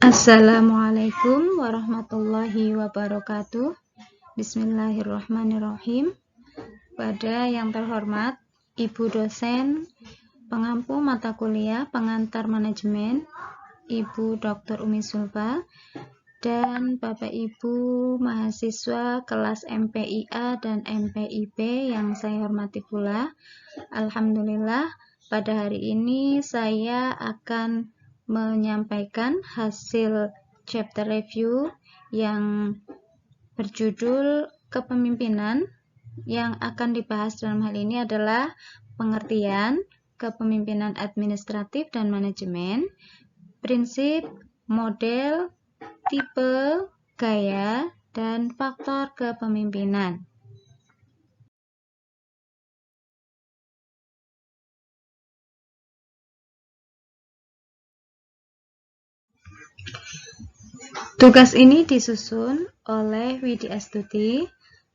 Assalamualaikum warahmatullahi wabarakatuh. Bismillahirrahmanirrahim. Pada yang terhormat Ibu dosen pengampu mata kuliah pengantar manajemen, Ibu Dr. Umi Sulfa, dan Bapak Ibu mahasiswa kelas MPIA dan MPIB yang saya hormati pula. Alhamdulillah, pada hari ini saya akan menyampaikan hasil chapter review yang berjudul kepemimpinan. Yang akan dibahas dalam hal ini adalah pengertian kepemimpinan administratif dan manajemen, prinsip, model, tipe, gaya, dan faktor kepemimpinan. Tugas ini disusun oleh Widi Astuti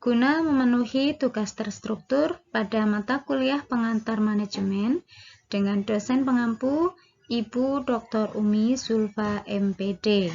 guna memenuhi tugas terstruktur pada mata kuliah pengantar manajemen dengan dosen pengampu Ibu Dr. Umi Sulfa MPD.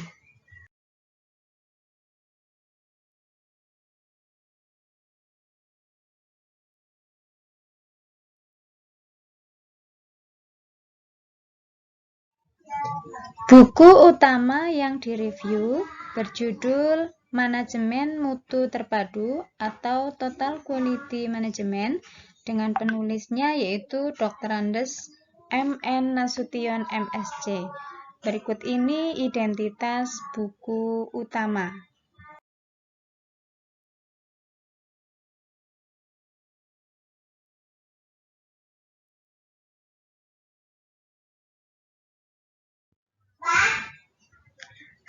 Buku utama yang direview berjudul Manajemen Mutu Terpadu atau Total Quality Management dengan penulisnya yaitu Dr. Andes M.N. Nasution MSc. Berikut ini identitas buku utama.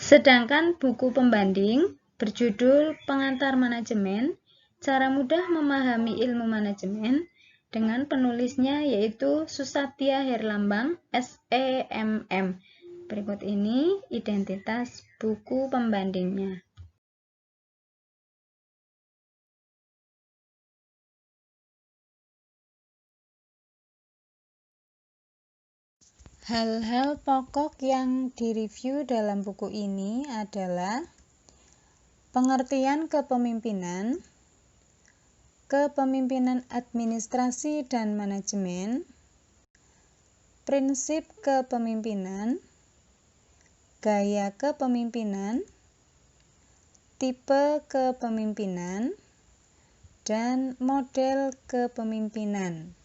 Sedangkan buku pembanding berjudul Pengantar Manajemen, Cara Mudah Memahami Ilmu Manajemen dengan penulisnya yaitu Susatya Herlambang SEMM. Berikut ini identitas buku pembandingnya. Hal-hal pokok yang direview dalam buku ini adalah pengertian kepemimpinan, kepemimpinan administrasi dan manajemen, prinsip kepemimpinan, gaya kepemimpinan, tipe kepemimpinan, dan model kepemimpinan.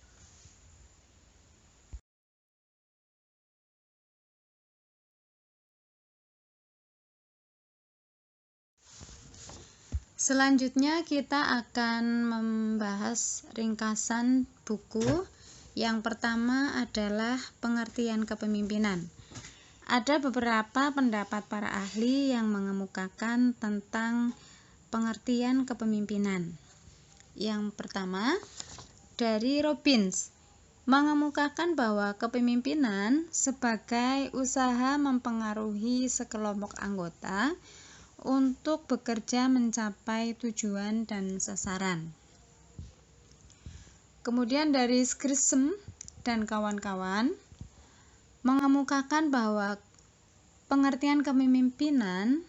Selanjutnya kita akan membahas ringkasan buku. Yang pertama adalah pengertian kepemimpinan. Ada beberapa pendapat para ahli yang mengemukakan tentang pengertian kepemimpinan. Yang pertama, dari Robbins, mengemukakan bahwa kepemimpinan sebagai usaha mempengaruhi sekelompok anggota untuk bekerja mencapai tujuan dan sasaran. Kemudian dari Grissom dan kawan-kawan mengemukakan bahwa pengertian kepemimpinan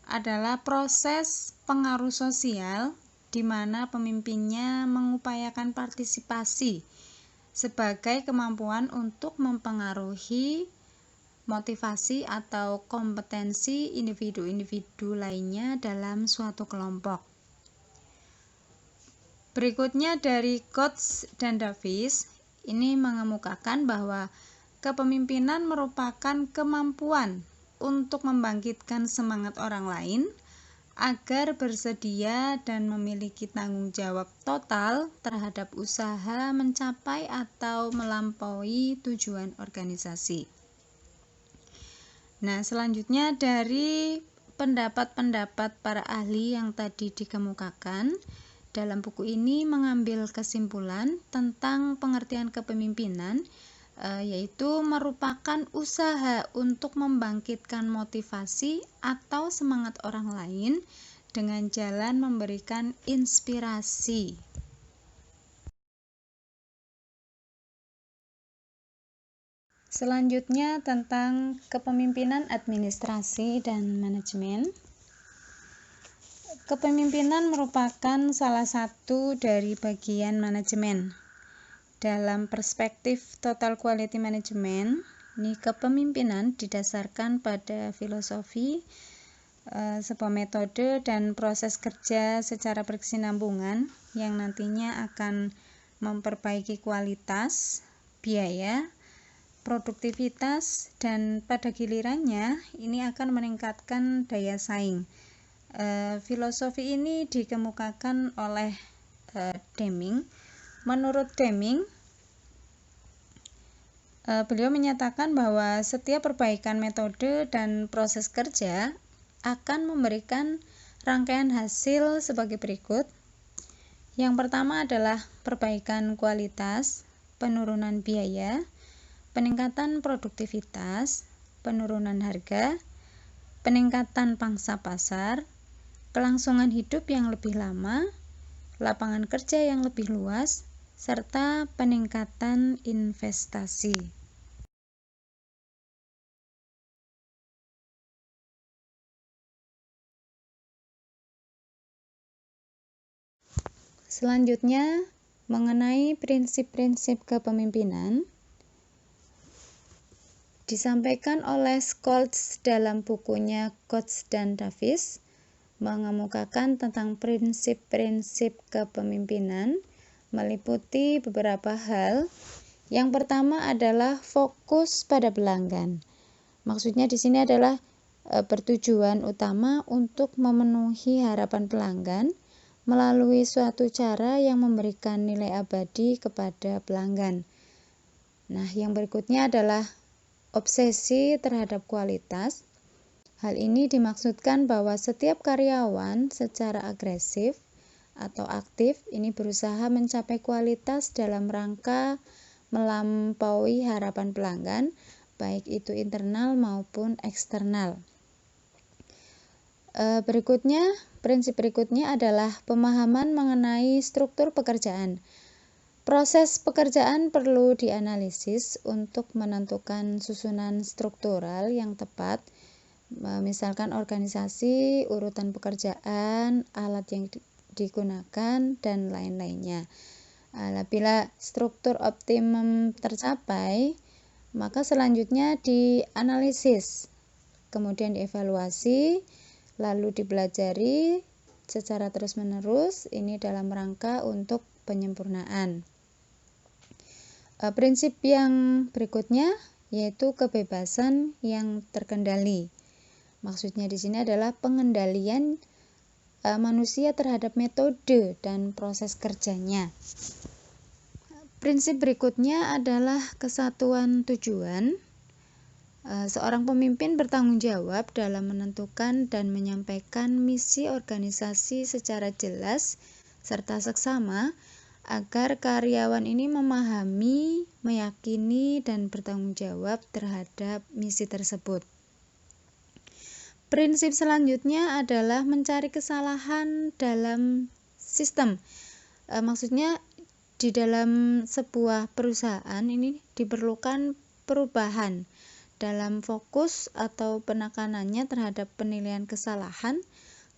adalah proses pengaruh sosial di mana pemimpinnya mengupayakan partisipasi sebagai kemampuan untuk mempengaruhi motivasi atau kompetensi individu-individu lainnya dalam suatu kelompok. Berikutnya dari Coates dan Davis, ini mengemukakan bahwa kepemimpinan merupakan kemampuan untuk membangkitkan semangat orang lain agar bersedia dan memiliki tanggung jawab total terhadap usaha mencapai atau melampaui tujuan organisasi. Nah, selanjutnya dari pendapat-pendapat para ahli yang tadi dikemukakan, dalam buku ini mengambil kesimpulan tentang pengertian kepemimpinan, yaitu merupakan usaha untuk membangkitkan motivasi atau semangat orang lain dengan jalan memberikan inspirasi. Selanjutnya tentang kepemimpinan administrasi dan manajemen. Kepemimpinan merupakan salah satu dari bagian manajemen. Dalam perspektif Total Quality Management, ini kepemimpinan didasarkan pada filosofi, sebuah metode dan proses kerja secara berkesinambungan yang nantinya akan memperbaiki kualitas, biaya, produktivitas, dan pada gilirannya ini akan meningkatkan daya saing. Filosofi ini dikemukakan oleh Deming. Menurut Deming, beliau menyatakan bahwa setiap perbaikan metode dan proses kerja akan memberikan rangkaian hasil sebagai berikut. Yang pertama adalah perbaikan kualitas, penurunan biaya, peningkatan produktivitas, penurunan harga, peningkatan pangsa pasar, kelangsungan hidup yang lebih lama, lapangan kerja yang lebih luas, serta peningkatan investasi. Selanjutnya, mengenai prinsip-prinsip kepemimpinan, disampaikan oleh Scholz dalam bukunya Coates dan Davis, mengemukakan tentang prinsip-prinsip kepemimpinan, meliputi beberapa hal. Yang pertama adalah fokus pada pelanggan. Maksudnya di sini adalah bertujuan utama untuk memenuhi harapan pelanggan melalui suatu cara yang memberikan nilai abadi kepada pelanggan. Nah, yang berikutnya adalah obsesi terhadap kualitas. Hal ini dimaksudkan bahwa setiap karyawan secara agresif atau aktif ini berusaha mencapai kualitas dalam rangka melampaui harapan pelanggan, baik itu internal maupun eksternal. Prinsip berikutnya adalah pemahaman mengenai struktur pekerjaan. Proses pekerjaan perlu dianalisis untuk menentukan susunan struktural yang tepat, misalkan organisasi, urutan pekerjaan, alat yang digunakan, dan lain-lainnya. Bila struktur optimum tercapai, maka selanjutnya dianalisis, kemudian dievaluasi, lalu dipelajari secara terus-menerus, ini dalam rangka untuk penyempurnaan. Prinsip yang berikutnya yaitu kebebasan yang terkendali. Maksudnya di sini adalah pengendalian manusia terhadap metode dan proses kerjanya. Prinsip berikutnya adalah kesatuan tujuan. Seorang pemimpin bertanggung jawab dalam menentukan dan menyampaikan misi organisasi secara jelas serta seksama agar karyawan ini memahami, meyakini, dan bertanggung jawab terhadap misi tersebut. Prinsip selanjutnya adalah mencari kesalahan dalam sistem. Maksudnya di dalam sebuah perusahaan ini diperlukan perubahan dalam fokus atau penekanannya terhadap penilaian kesalahan,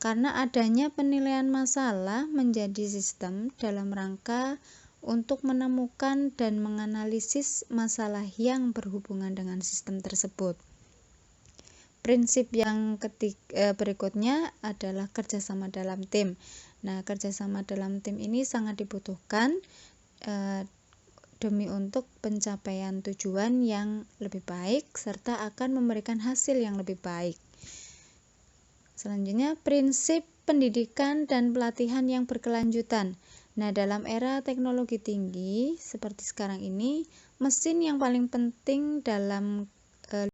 karena adanya penilaian masalah menjadi sistem dalam rangka untuk menemukan dan menganalisis masalah yang berhubungan dengan sistem tersebut. Prinsip yang berikutnya adalah kerjasama dalam tim. Nah, kerjasama dalam tim ini sangat dibutuhkan demi untuk pencapaian tujuan yang lebih baik serta akan memberikan hasil yang lebih baik. Selanjutnya, prinsip pendidikan dan pelatihan yang berkelanjutan. Nah, dalam era teknologi tinggi seperti sekarang ini, mesin yang paling penting dalam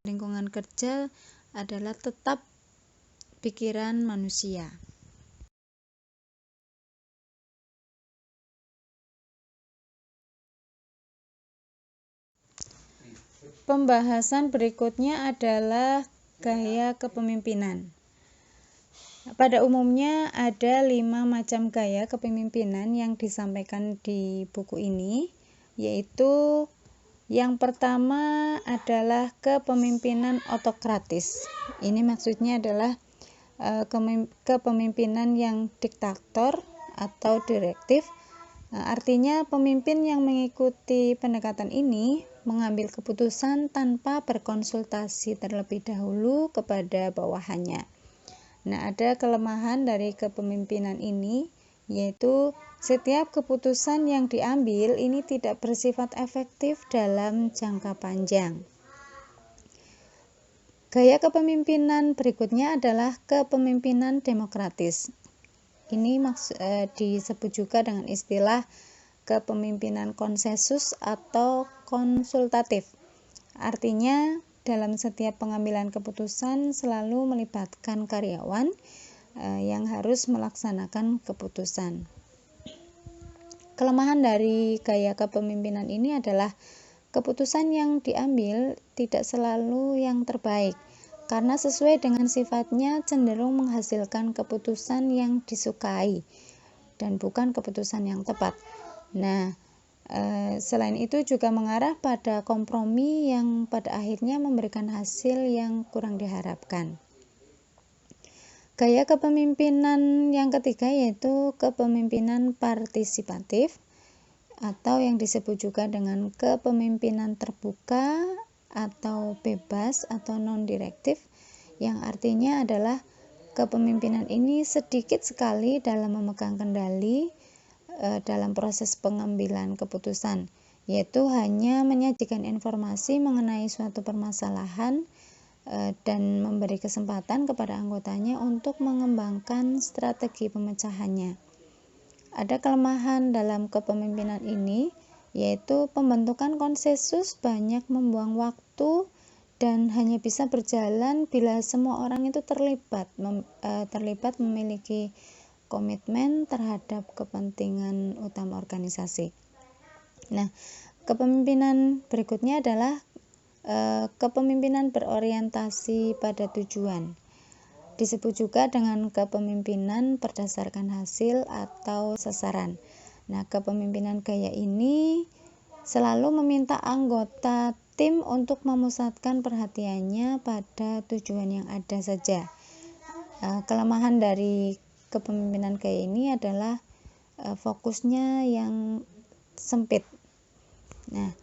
lingkungan kerja adalah tetap pikiran manusia. Pembahasan berikutnya adalah gaya kepemimpinan. Pada umumnya ada 5 macam gaya kepemimpinan yang disampaikan di buku ini, yaitu Yang pertama adalah kepemimpinan otokratis. Ini maksudnya adalah kepemimpinan yang diktator atau direktif. Artinya pemimpin yang mengikuti pendekatan ini mengambil keputusan tanpa berkonsultasi terlebih dahulu kepada bawahannya. Nah, ada kelemahan dari kepemimpinan ini, yaitu setiap keputusan yang diambil ini tidak bersifat efektif dalam jangka panjang. Gaya kepemimpinan berikutnya adalah kepemimpinan demokratis. Ini disebut juga dengan istilah kepemimpinan konsensus atau konsultatif. Artinya, dalam setiap pengambilan keputusan selalu melibatkan karyawan yang harus melaksanakan keputusan. Kelemahan dari gaya kepemimpinan ini adalah keputusan yang diambil tidak selalu yang terbaik, karena sesuai dengan sifatnya cenderung menghasilkan keputusan yang disukai dan bukan keputusan yang tepat. Nah, selain itu juga mengarah pada kompromi yang pada akhirnya memberikan hasil yang kurang diharapkan. Gaya kepemimpinan yang ketiga yaitu kepemimpinan partisipatif atau yang disebut juga dengan kepemimpinan terbuka atau bebas atau non-direktif, yang artinya adalah kepemimpinan ini sedikit sekali dalam memegang kendali dalam proses pengambilan keputusan, yaitu hanya menyajikan informasi mengenai suatu permasalahan dan memberi kesempatan kepada anggotanya untuk mengembangkan strategi pemecahannya. Ada kelemahan dalam kepemimpinan ini, yaitu pembentukan konsensus banyak membuang waktu dan hanya bisa berjalan bila semua orang itu terlibat memiliki komitmen terhadap kepentingan utama organisasi. Nah, kepemimpinan berikutnya adalah kepemimpinan berorientasi pada tujuan. Disebut juga dengan kepemimpinan berdasarkan hasil atau sasaran. Nah, kepemimpinan gaya ini selalu meminta anggota tim untuk memusatkan perhatiannya pada tujuan yang ada saja. Kelemahan dari kepemimpinan gaya ini adalah fokusnya yang sempit. Nah,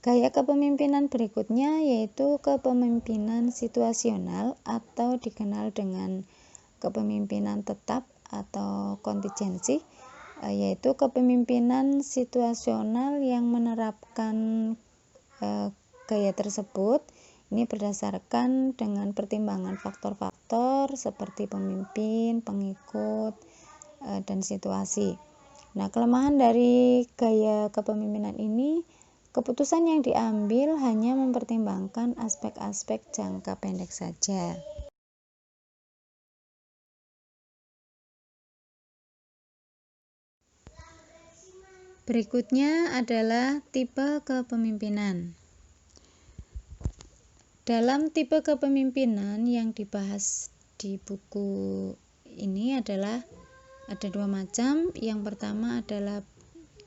gaya kepemimpinan berikutnya yaitu kepemimpinan situasional atau dikenal dengan kepemimpinan tetap atau kontingensi, yaitu kepemimpinan situasional yang menerapkan gaya tersebut ini berdasarkan dengan pertimbangan faktor-faktor seperti pemimpin, pengikut, dan situasi. Nah, kelemahan dari gaya kepemimpinan ini, keputusan yang diambil hanya mempertimbangkan aspek-aspek jangka pendek saja. Berikutnya adalah tipe kepemimpinan. Dalam tipe kepemimpinan yang dibahas di buku ini adalah ada dua macam. Yang pertama adalah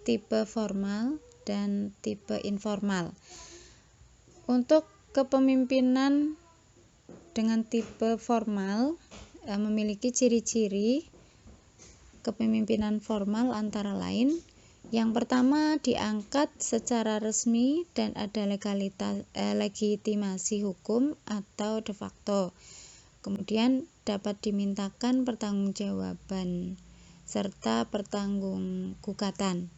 tipe formal dan tipe informal. Untuk kepemimpinan dengan tipe formal memiliki ciri-ciri kepemimpinan formal antara lain. Yang pertama, diangkat secara resmi dan ada legitimasi hukum atau de facto. Kemudian dapat dimintakan pertanggungjawaban serta pertanggunggughatan.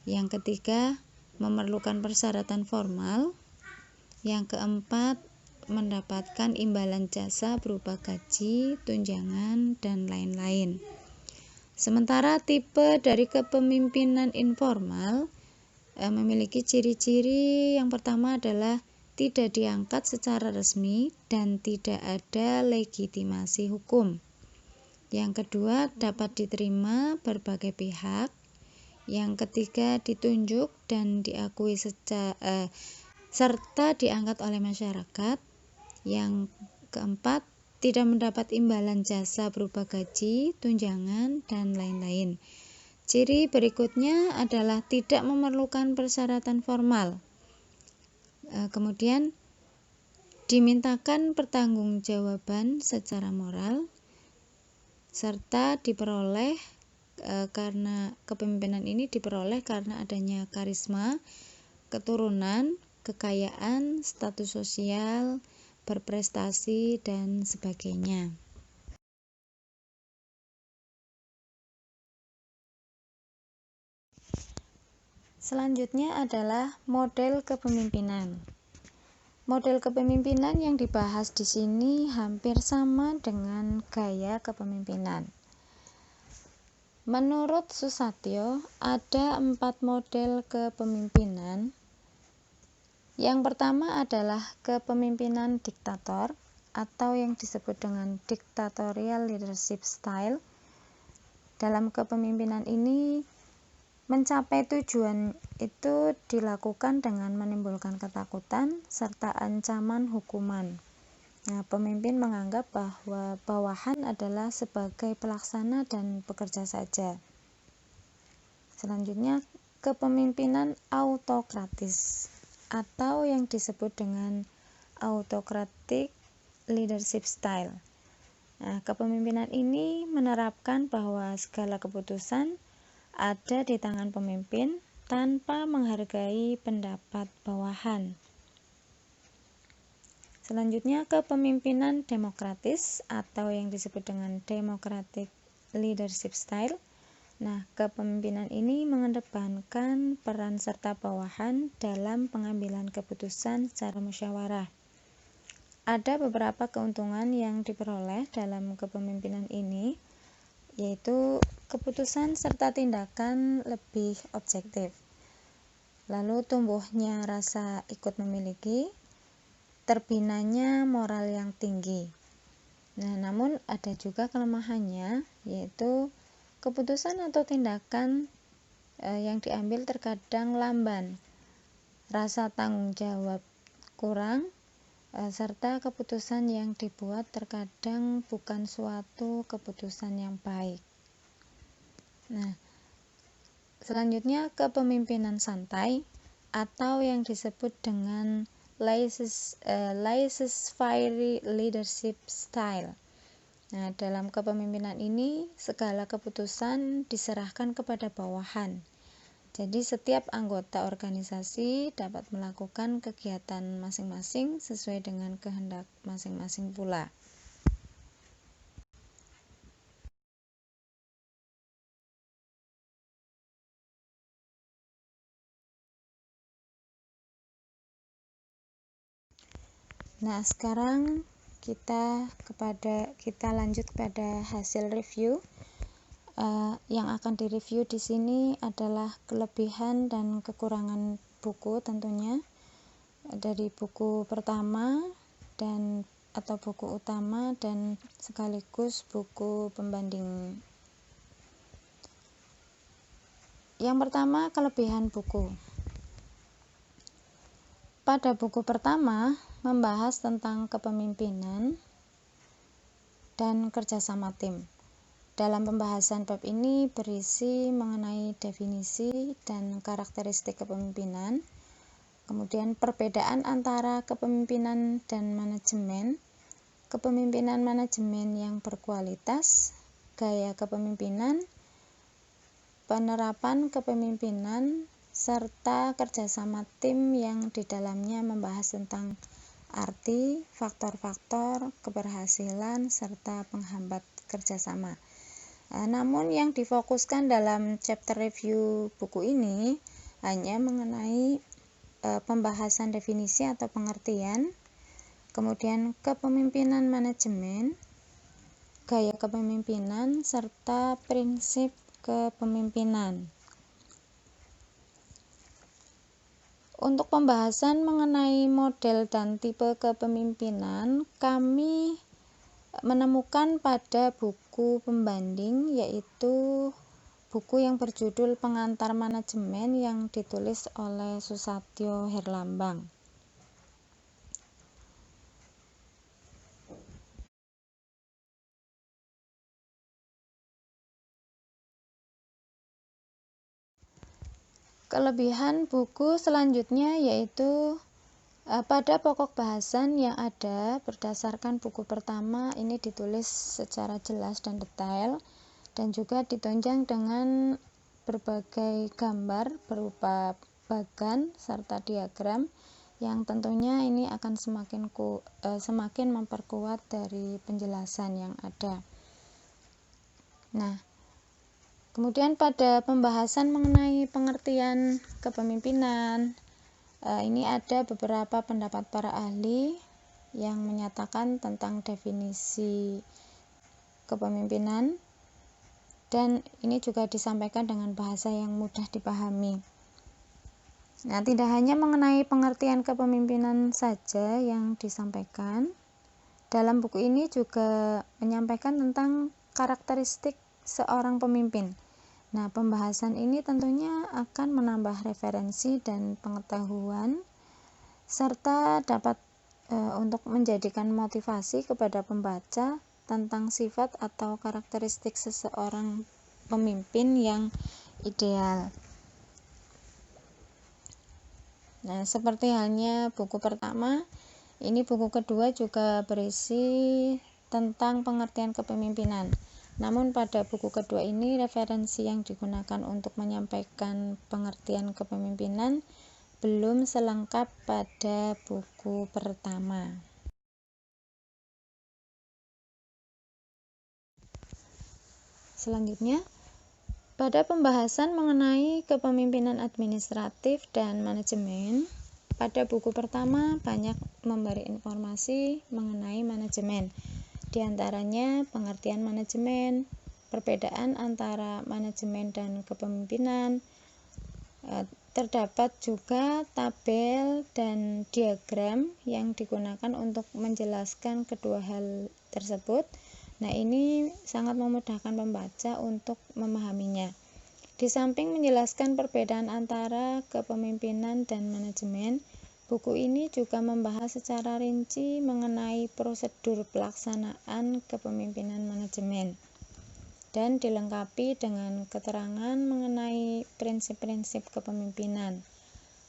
Yang ketiga, memerlukan persyaratan formal. Yang keempat, mendapatkan imbalan jasa berupa gaji, tunjangan, dan lain-lain. Sementara tipe dari kepemimpinan informal memiliki ciri-ciri. Yang pertama adalah tidak diangkat secara resmi dan tidak ada legitimasi hukum. Yang kedua, dapat diterima berbagai pihak. Yang ketiga, ditunjuk dan diakui serta diangkat oleh masyarakat. Yang keempat, tidak mendapat imbalan jasa berupa gaji, tunjangan, dan lain-lain. Ciri berikutnya adalah tidak memerlukan persyaratan formal. Kemudian dimintakan pertanggungjawaban secara moral serta diperoleh karena kepemimpinan ini diperoleh karena adanya karisma, keturunan, kekayaan, status sosial, berprestasi, dan sebagainya. Selanjutnya adalah model kepemimpinan. Model kepemimpinan yang dibahas di sini hampir sama dengan gaya kepemimpinan. Menurut Susatyo, ada 4 model kepemimpinan. Yang pertama adalah kepemimpinan diktator atau yang disebut dengan dictatorial leadership style. Dalam kepemimpinan ini, mencapai tujuan itu dilakukan dengan menimbulkan ketakutan serta ancaman hukuman. Nah, pemimpin menganggap bahwa bawahan adalah sebagai pelaksana dan pekerja saja. Selanjutnya, kepemimpinan autokratis atau yang disebut dengan autocratic leadership style. Nah, kepemimpinan ini menerapkan bahwa segala keputusan ada di tangan pemimpin tanpa menghargai pendapat bawahan. Selanjutnya, kepemimpinan demokratis atau yang disebut dengan democratic leadership style. Nah, kepemimpinan ini mengedepankan peran serta bawahan dalam pengambilan keputusan secara musyawarah. Ada beberapa keuntungan yang diperoleh dalam kepemimpinan ini, yaitu keputusan serta tindakan lebih objektif, lalu tumbuhnya rasa ikut memiliki, terbinanya moral yang tinggi. Nah, namun ada juga kelemahannya, yaitu keputusan atau tindakan yang diambil terkadang lamban, rasa tanggung jawab kurang, serta keputusan yang dibuat terkadang bukan suatu keputusan yang baik. Nah, selanjutnya kepemimpinan santai atau yang disebut dengan laissez-faire leadership style. Nah, dalam kepemimpinan ini segala keputusan diserahkan kepada bawahan. Jadi setiap anggota organisasi dapat melakukan kegiatan masing-masing sesuai dengan kehendak masing-masing pula. Nah, sekarang kita lanjut kepada hasil review. Yang akan direview di sini adalah kelebihan dan kekurangan buku tentunya, dari buku pertama atau buku utama dan sekaligus buku pembanding. Yang pertama, kelebihan buku. Pada buku pertama membahas tentang kepemimpinan dan kerjasama tim. Dalam pembahasan bab ini berisi mengenai definisi dan karakteristik kepemimpinan, kemudian perbedaan antara kepemimpinan dan manajemen, kepemimpinan manajemen yang berkualitas, gaya kepemimpinan, penerapan kepemimpinan, serta kerjasama tim yang di dalamnya membahas tentang arti, faktor-faktor keberhasilan, serta penghambat kerjasama. Namun yang difokuskan dalam chapter review buku ini hanya mengenai pembahasan definisi atau pengertian, kemudian kepemimpinan manajemen, gaya kepemimpinan, serta prinsip kepemimpinan. Untuk pembahasan mengenai model dan tipe kepemimpinan, kami menemukan pada buku pembanding, yaitu buku yang berjudul Pengantar Manajemen yang ditulis oleh Susatyo Herlambang. Kelebihan buku selanjutnya yaitu Pada pokok bahasan yang ada berdasarkan buku pertama ini ditulis secara jelas dan detail dan juga ditunjang dengan berbagai gambar berupa bagan serta diagram yang tentunya ini akan semakin memperkuat dari penjelasan yang ada. Nah, kemudian pada pembahasan mengenai pengertian kepemimpinan, ini ada beberapa pendapat para ahli yang menyatakan tentang definisi kepemimpinan, dan ini juga disampaikan dengan bahasa yang mudah dipahami. Nah, tidak hanya mengenai pengertian kepemimpinan saja yang disampaikan, dalam buku ini juga menyampaikan tentang karakteristik seorang pemimpin. Nah, pembahasan ini tentunya akan menambah referensi dan pengetahuan serta dapat untuk menjadikan motivasi kepada pembaca tentang sifat atau karakteristik seseorang pemimpin yang ideal. Nah, seperti halnya buku pertama, ini buku kedua juga berisi tentang pengertian kepemimpinan. Namun pada buku kedua ini referensi yang digunakan untuk menyampaikan pengertian kepemimpinan belum selengkap pada buku pertama. Selanjutnya, pada pembahasan mengenai kepemimpinan administratif dan manajemen, pada buku pertama banyak memberi informasi mengenai manajemen. Di antaranya pengertian manajemen, perbedaan antara manajemen dan kepemimpinan. Terdapat juga tabel dan diagram yang digunakan untuk menjelaskan kedua hal tersebut. Nah, ini sangat memudahkan pembaca untuk memahaminya. Di samping menjelaskan perbedaan antara kepemimpinan dan manajemen, buku ini juga membahas secara rinci mengenai prosedur pelaksanaan kepemimpinan manajemen dan dilengkapi dengan keterangan mengenai prinsip-prinsip kepemimpinan.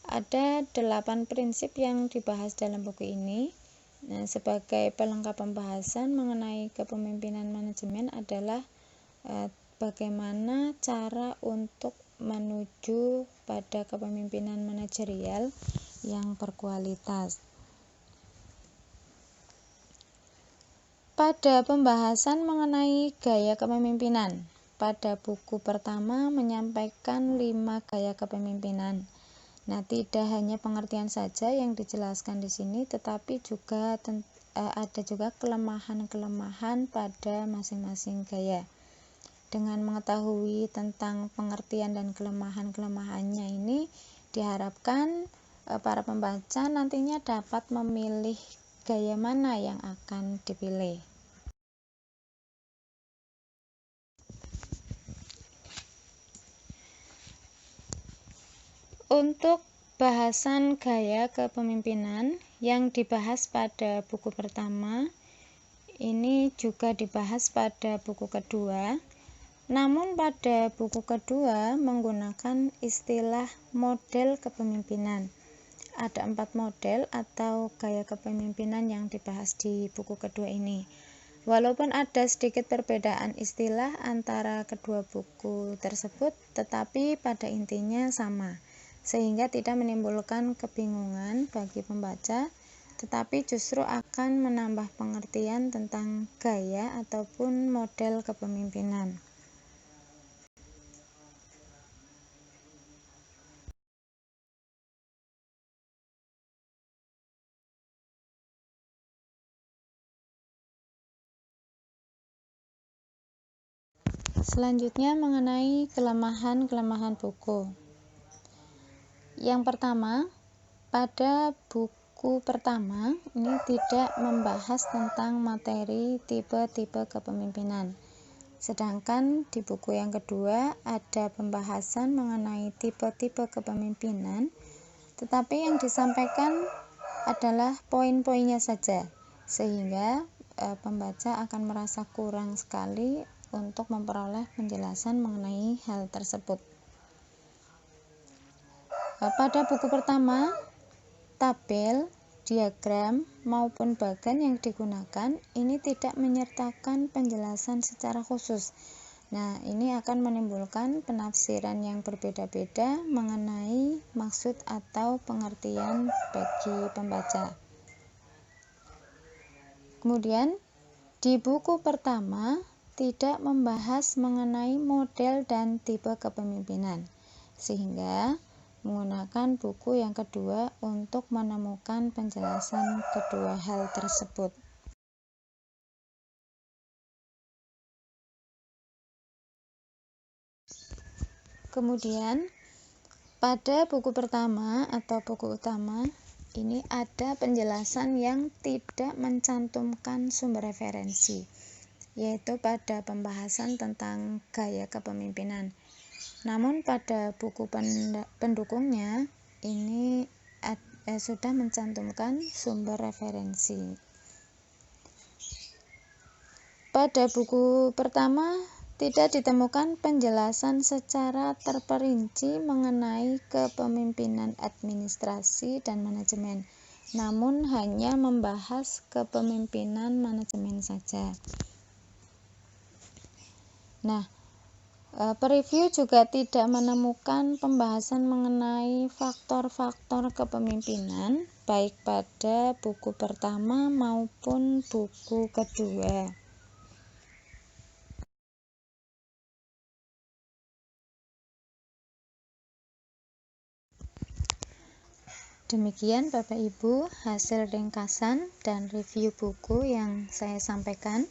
Ada 8 prinsip yang dibahas dalam buku ini. Nah, sebagai pelengkap pembahasan mengenai kepemimpinan manajemen adalah bagaimana cara untuk menuju pada kepemimpinan manajerial yang berkualitas. Pada pembahasan mengenai gaya kepemimpinan, pada buku pertama menyampaikan 5 gaya kepemimpinan. Nah, tidak hanya pengertian saja yang dijelaskan di sini, tetapi juga ada juga kelemahan-kelemahan pada masing-masing gaya. Dengan mengetahui tentang pengertian dan kelemahan-kelemahannya ini, diharapkan para pembaca nantinya dapat memilih gaya mana yang akan dipilih. Untuk bahasan gaya kepemimpinan yang dibahas pada buku pertama, ini juga dibahas pada buku kedua. Namun pada buku kedua menggunakan istilah model kepemimpinan. Ada 4 model atau gaya kepemimpinan yang dibahas di buku kedua ini. Walaupun ada sedikit perbedaan istilah antara kedua buku tersebut, tetapi pada intinya sama, sehingga tidak menimbulkan kebingungan bagi pembaca, tetapi justru akan menambah pengertian tentang gaya ataupun model kepemimpinan. Selanjutnya mengenai kelemahan-kelemahan buku. Yang pertama, pada buku pertama ini tidak membahas tentang materi tipe-tipe kepemimpinan. Sedangkan di buku yang kedua ada pembahasan mengenai tipe-tipe kepemimpinan, tetapi yang disampaikan adalah poin-poinnya saja, sehingga pembaca akan merasa kurang sekali untuk memperoleh penjelasan mengenai hal tersebut. Pada buku pertama, tabel diagram maupun bagan yang digunakan ini tidak menyertakan penjelasan secara khusus. Nah, ini akan menimbulkan penafsiran yang berbeda-beda mengenai maksud atau pengertian bagi pembaca. Kemudian, di buku pertama tidak membahas mengenai model dan tipe kepemimpinan, sehingga menggunakan buku yang kedua untuk menemukan penjelasan kedua hal tersebut. Kemudian, pada buku pertama atau buku utama, ini ada penjelasan yang tidak mencantumkan sumber referensi, yaitu pada pembahasan tentang gaya kepemimpinan. Namun pada buku pendukungnya ini sudah mencantumkan sumber referensi. Pada buku pertama tidak ditemukan penjelasan secara terperinci mengenai kepemimpinan administrasi dan manajemen, namun hanya membahas kepemimpinan manajemen saja. Nah, Preview juga tidak menemukan pembahasan mengenai faktor-faktor kepemimpinan baik pada buku pertama maupun buku kedua. Demikian Bapak Ibu hasil ringkasan dan review buku yang saya sampaikan.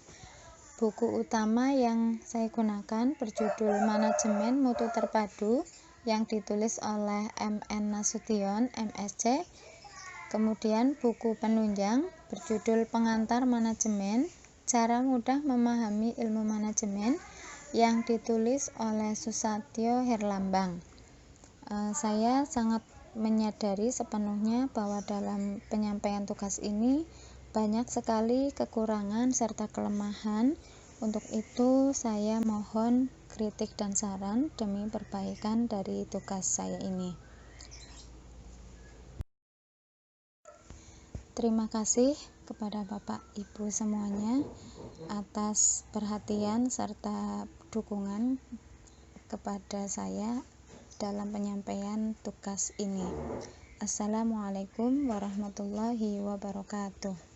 Buku utama yang saya gunakan berjudul Manajemen Mutu Terpadu yang ditulis oleh M.N. Nasution, MSc. Kemudian buku penunjang berjudul Pengantar Manajemen, Cara Mudah Memahami Ilmu Manajemen yang ditulis oleh Susatyo Herlambang. Saya sangat menyadari sepenuhnya bahwa dalam penyampaian tugas ini banyak sekali kekurangan serta kelemahan. Untuk itu saya mohon kritik dan saran demi perbaikan dari tugas saya ini. Terima kasih kepada Bapak Ibu semuanya atas perhatian serta dukungan kepada saya dalam penyampaian tugas ini. Assalamualaikum warahmatullahi wabarakatuh.